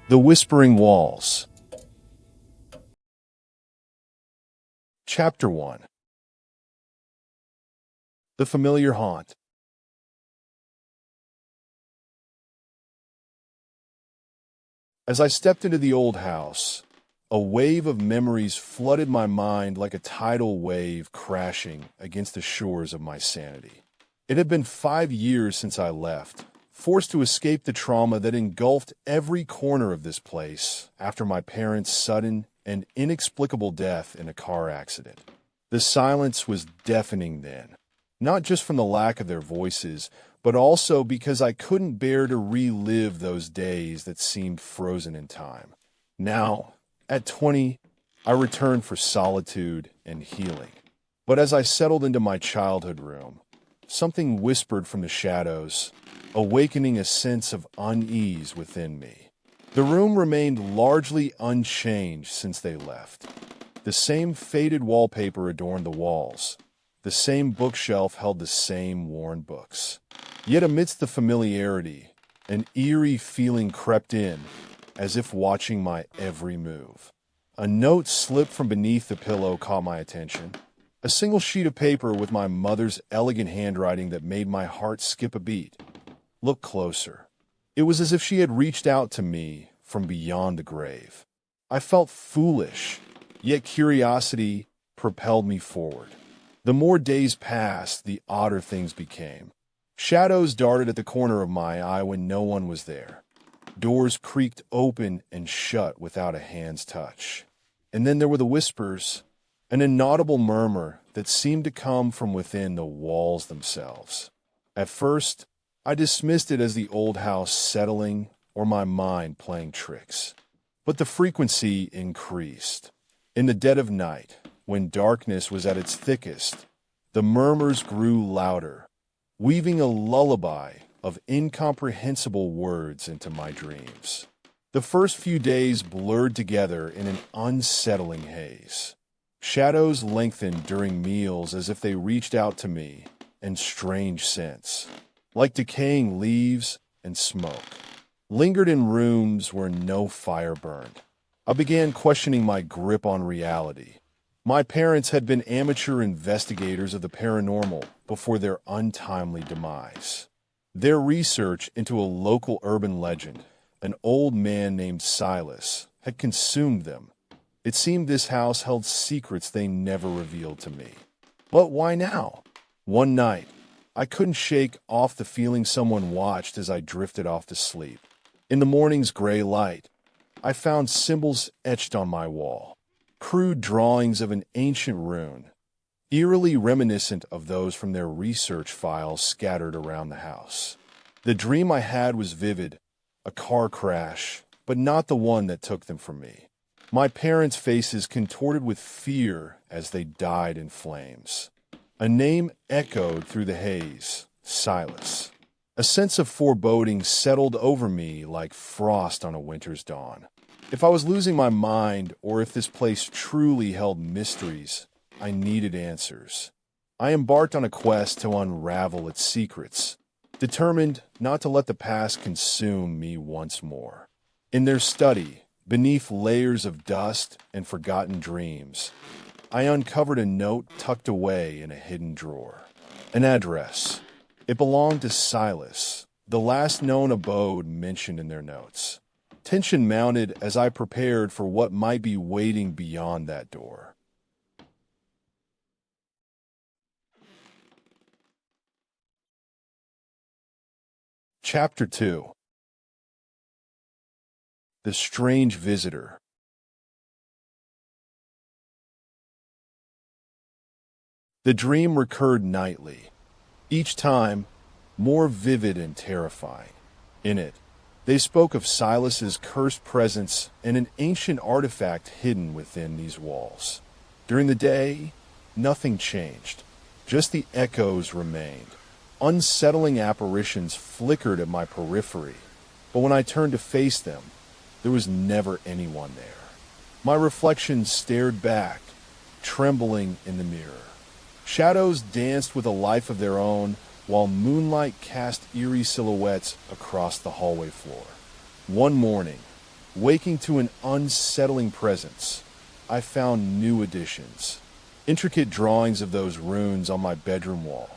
The Whispering Walls. Chapter 1. The Familiar Haunt. As I stepped into the old house, a wave of memories flooded my mind like a tidal wave crashing against the shores of my sanity. It had been 5 years since I left, forced to escape the trauma that engulfed every corner of this place after my parents' sudden and inexplicable death in a car accident. The silence was deafening then, not just from the lack of their voices, but also because I couldn't bear to relive those days that seemed frozen in time. Now, at 20, I returned for solitude and healing. But as I settled into my childhood room, something whispered from the shadows, awakening a sense of unease within me. The room remained largely unchanged since they left. The same faded wallpaper adorned the walls. The same bookshelf held the same worn books. Yet amidst the familiarity, an eerie feeling crept in, as if watching my every move. A note slipped from beneath the pillow caught my attention. A single sheet of paper with my mother's elegant handwriting that made my heart skip a beat. Look closer. It was as if she had reached out to me from beyond the grave. I felt foolish, yet curiosity propelled me forward. The more days passed, the odder things became. Shadows darted at the corner of my eye when no one was there. Doors creaked open and shut without a hand's touch. And then there were the whispers, an inaudible murmur that seemed to come from within the walls themselves. At first, I dismissed it as the old house settling or my mind playing tricks. But the frequency increased. In the dead of night, when darkness was at its thickest, the murmurs grew louder, weaving a lullaby of incomprehensible words into my dreams. The first few days blurred together in an unsettling haze. Shadows lengthened during meals as if they reached out to me in strange scents, like decaying leaves and smoke, lingered in rooms where no fire burned. I began questioning my grip on reality. My parents had been amateur investigators of the paranormal before their untimely demise. Their research into a local urban legend, an old man named Silas, had consumed them. It seemed this house held secrets they never revealed to me. But why now? One night, I couldn't shake off the feeling someone watched as I drifted off to sleep. In the morning's gray light, I found symbols etched on my wall, crude drawings of an ancient rune, eerily reminiscent of those from their research files scattered around the house. The dream I had was vivid, a car crash, but not the one that took them from me. My parents' faces contorted with fear as they died in flames. A name echoed through the haze, Silas. A sense of foreboding settled over me like frost on a winter's dawn. If I was losing my mind or if this place truly held mysteries, I needed answers. I embarked on a quest to unravel its secrets, determined not to let the past consume me once more. In their study, beneath layers of dust and forgotten dreams, I uncovered a note tucked away in a hidden drawer. An address. It belonged to Silas, the last known abode mentioned in their notes. Tension mounted as I prepared for what might be waiting beyond that door. Chapter 2. The Strange Visitor. The dream recurred nightly, each time more vivid and terrifying. In it, they spoke of Silas's cursed presence and an ancient artifact hidden within these walls. During the day, nothing changed. Just the echoes remained. Unsettling apparitions flickered at my periphery, but when I turned to face them, there was never anyone there. My reflection stared back, trembling in the mirror. Shadows danced with a life of their own, while moonlight cast eerie silhouettes across the hallway floor. One morning, Waking to an unsettling presence, I found new additions. Intricate drawings of those runes on my bedroom wall,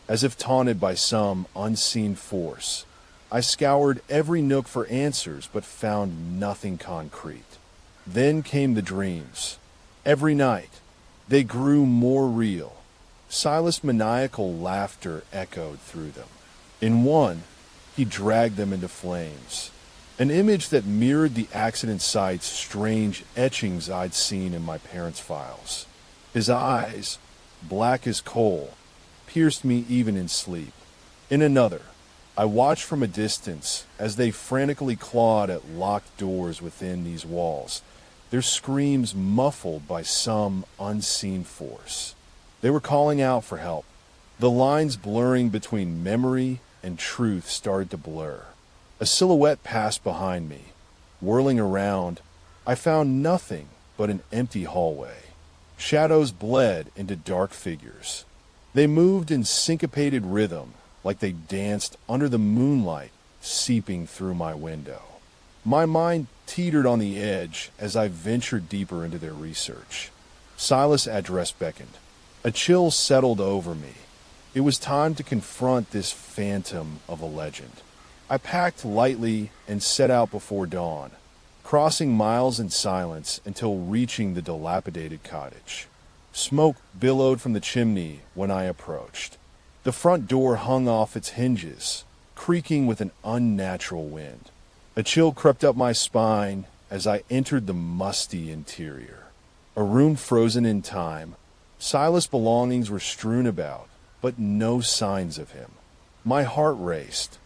as if taunted by some unseen force. I scoured every nook for answers, but found nothing concrete. Then came the dreams. Every night, they grew more real. Silas' maniacal laughter echoed through them. In one, he dragged them into flames, an image that mirrored the accident site's strange etchings I'd seen in my parents' files. His eyes, black as coal, pierced me even in sleep. In another, I watched from a distance as they frantically clawed at locked doors within these walls, their screams muffled by some unseen force. They were calling out for help. The lines blurring between memory and truth started to blur. A silhouette passed behind me. Whirling around, I found nothing but an empty hallway. Shadows bled into dark figures. They moved in syncopated rhythm, like they danced under the moonlight seeping through my window. My mind teetered on the edge as I ventured deeper into their research. Silas' address beckoned. A chill settled over me. It was time to confront this phantom of a legend. I packed lightly and set out before dawn, crossing miles in silence until reaching the dilapidated cottage. Smoke billowed from the chimney when I approached. The front door hung off its hinges, creaking with an unnatural wind. A chill crept up my spine as I entered the musty interior. A room frozen in time. Silas' belongings were strewn about, but no signs of him. My heart raced.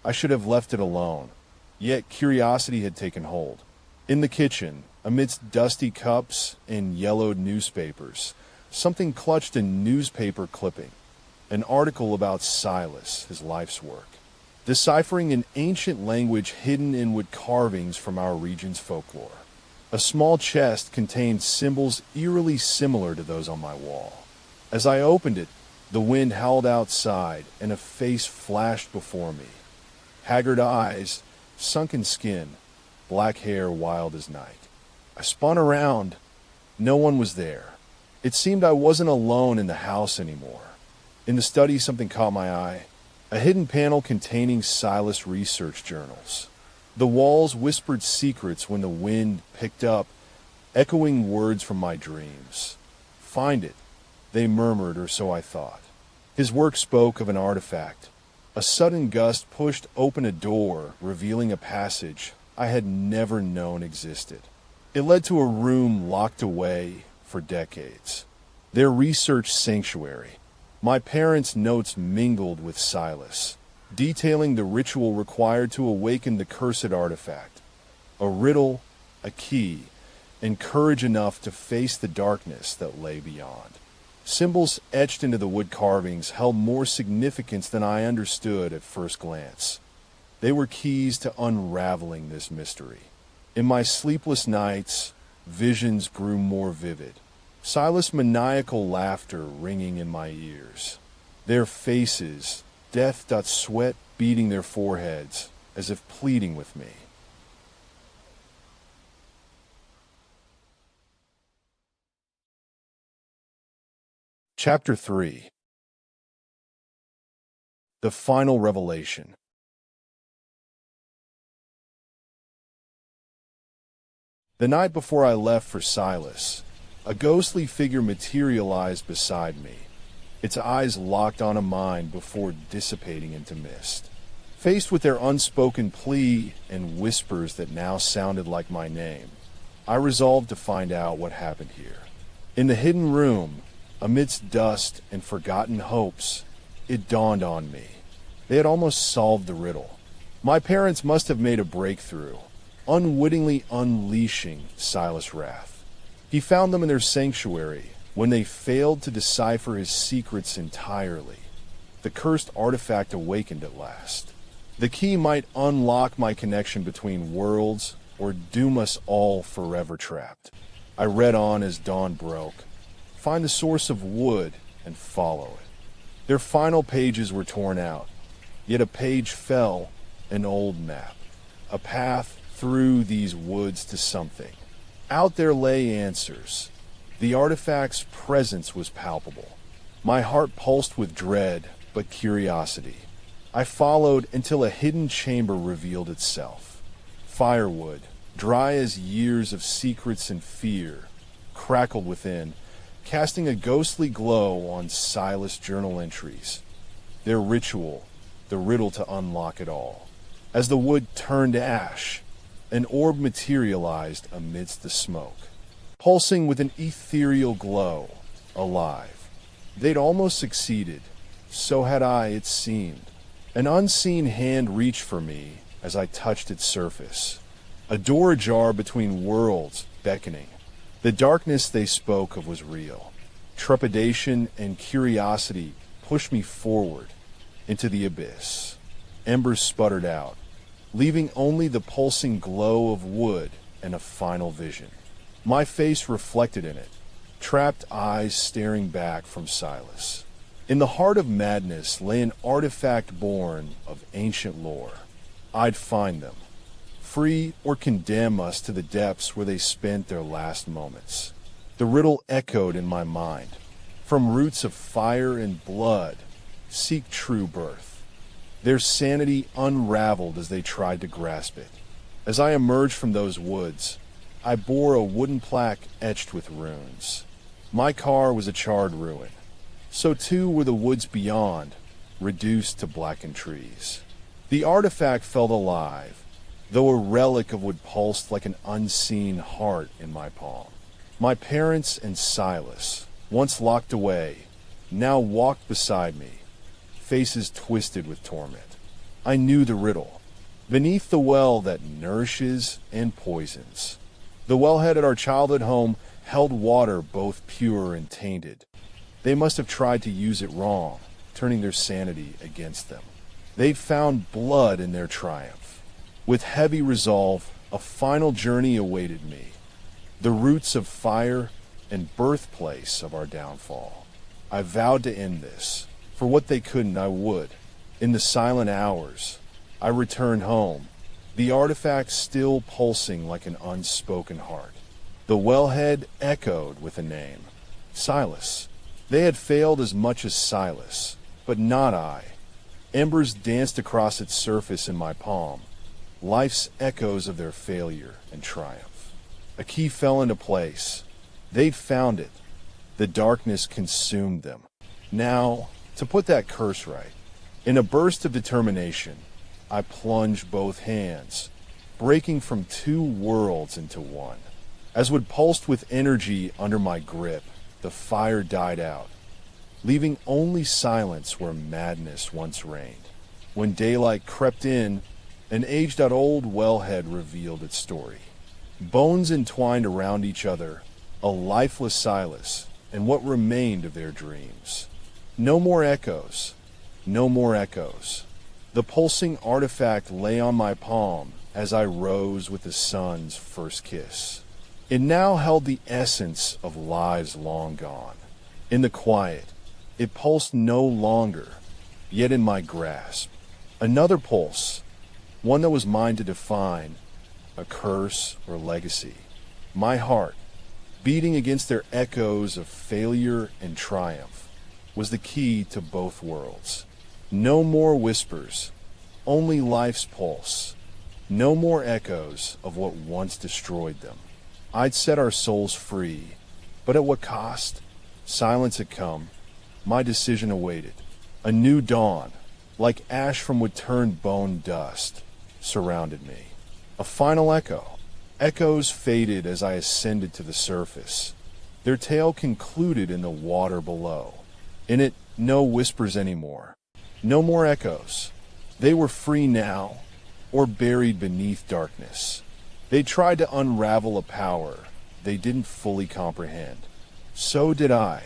I should have left it alone, yet curiosity had taken hold. In the kitchen, amidst dusty cups and yellowed newspapers, something clutched a newspaper clipping, an article about Silas, his life's work, deciphering an ancient language hidden in wood carvings from our region's folklore. A small chest contained symbols eerily similar to those on my wall. As I opened it, the wind howled outside and a face flashed before me. Haggard eyes, sunken skin, black hair wild as night. I spun around. No one was there. It seemed I wasn't alone in the house anymore. In the study, something caught my eye. A hidden panel containing Silas research journals. The walls whispered secrets when the wind picked up, echoing words from my dreams. Find it, they murmured, or so I thought. His work spoke of an artifact. A sudden gust pushed open a door, revealing a passage I had never known existed. It led to a room locked away for decades. Their research sanctuary. My parents' notes mingled with Silas, detailing the ritual required to awaken the cursed artifact. A riddle, a key, and courage enough to face the darkness that lay beyond. Symbols etched into the wood carvings held more significance than I understood at first glance. They were keys to unraveling this mystery. In my sleepless nights, visions grew more vivid. Silas' maniacal laughter ringing in my ears. Their faces, death-sweat beating their foreheads, as if pleading with me. Chapter 3. The Final Revelation. The night before I left for Silas, a ghostly figure materialized beside me, its eyes locked on a mind before dissipating into mist. Faced with their unspoken plea and whispers that now sounded like my name, I resolved to find out what happened here. In the hidden room, amidst dust and forgotten hopes, it dawned on me. They had almost solved the riddle. My parents must have made a breakthrough, unwittingly unleashing Silas' wrath. He found them in their sanctuary when they failed to decipher his secrets entirely. The cursed artifact awakened at last. The key might unlock my connection between worlds or doom us all forever trapped. I read on as dawn broke. Find the source of wood and follow it. Their final pages were torn out, yet a page fell, an old map, a path through these woods to something. Out there lay answers. The artifact's presence was palpable. My heart pulsed with dread, but curiosity. I followed until a hidden chamber revealed itself. Firewood, dry as years of secrets and fear, crackled within, casting a ghostly glow on Silas' journal entries. Their ritual, the riddle to unlock it all. As the wood turned to ash, an orb materialized amidst the smoke, pulsing with an ethereal glow, alive. They'd almost succeeded, so had I, it seemed. An unseen hand reached for me as I touched its surface. A door ajar between worlds beckoning. The darkness they spoke of was real. Trepidation and curiosity pushed me forward into the abyss. Embers sputtered out, leaving only the pulsing glow of wood and a final vision. My face reflected in it, trapped eyes staring back from Silas. In the heart of madness lay an artifact born of ancient lore. I'd find them, free or condemn us to the depths where they spent their last moments. The riddle echoed in my mind. From roots of fire and blood, seek true birth. Their sanity unraveled as they tried to grasp it. As I emerged from those woods, I bore a wooden plaque etched with runes. My car was a charred ruin. So too were the woods beyond, reduced to blackened trees. The artifact felt alive, though a relic of what pulsed like an unseen heart in my palm. My parents and Silas, once locked away, now walked beside me, faces twisted with torment. I knew the riddle. Beneath the well that nourishes and poisons. The wellhead at our childhood home held water both pure and tainted. They must have tried to use it wrong, turning their sanity against them. They'd found blood in their triumph. With heavy resolve, a final journey awaited me. The roots of fire and birthplace of our downfall. I vowed to end this. For what they couldn't, I would. In the silent hours, I returned home, the artifact still pulsing like an unspoken heart. The wellhead echoed with a name. Silas. They had failed as much as Silas, but not I. Embers danced across its surface in my palm, life's echoes of their failure and triumph. A key fell into place. They'd found it. The darkness consumed them. Now, to put that curse right, in a burst of determination, I plunged both hands, breaking from two worlds into one. As wood pulsed with energy under my grip, the fire died out, leaving only silence where madness once reigned. When daylight crept in, an aged-out-old wellhead revealed its story. Bones entwined around each other, a lifeless Silas, and what remained of their dreams. No more echoes. No more echoes. The pulsing artifact lay on my palm as I rose with the sun's first kiss. It now held the essence of lives long gone. In the quiet, it pulsed no longer, yet in my grasp. Another pulse, one that was mine to define, a curse or legacy. My heart, beating against their echoes of failure and triumph, was the key to both worlds. No more whispers, only life's pulse. No more echoes of what once destroyed them. I'd set our souls free, but at what cost? Silence had come. My decision awaited. A new dawn, like ash from what turned bone dust, surrounded me. A final echo. Echoes faded as I ascended to the surface. Their tale concluded in the water below. In it, no whispers anymore. No more echoes. They were free now, or buried beneath darkness. They tried to unravel a power they didn't fully comprehend. So did I.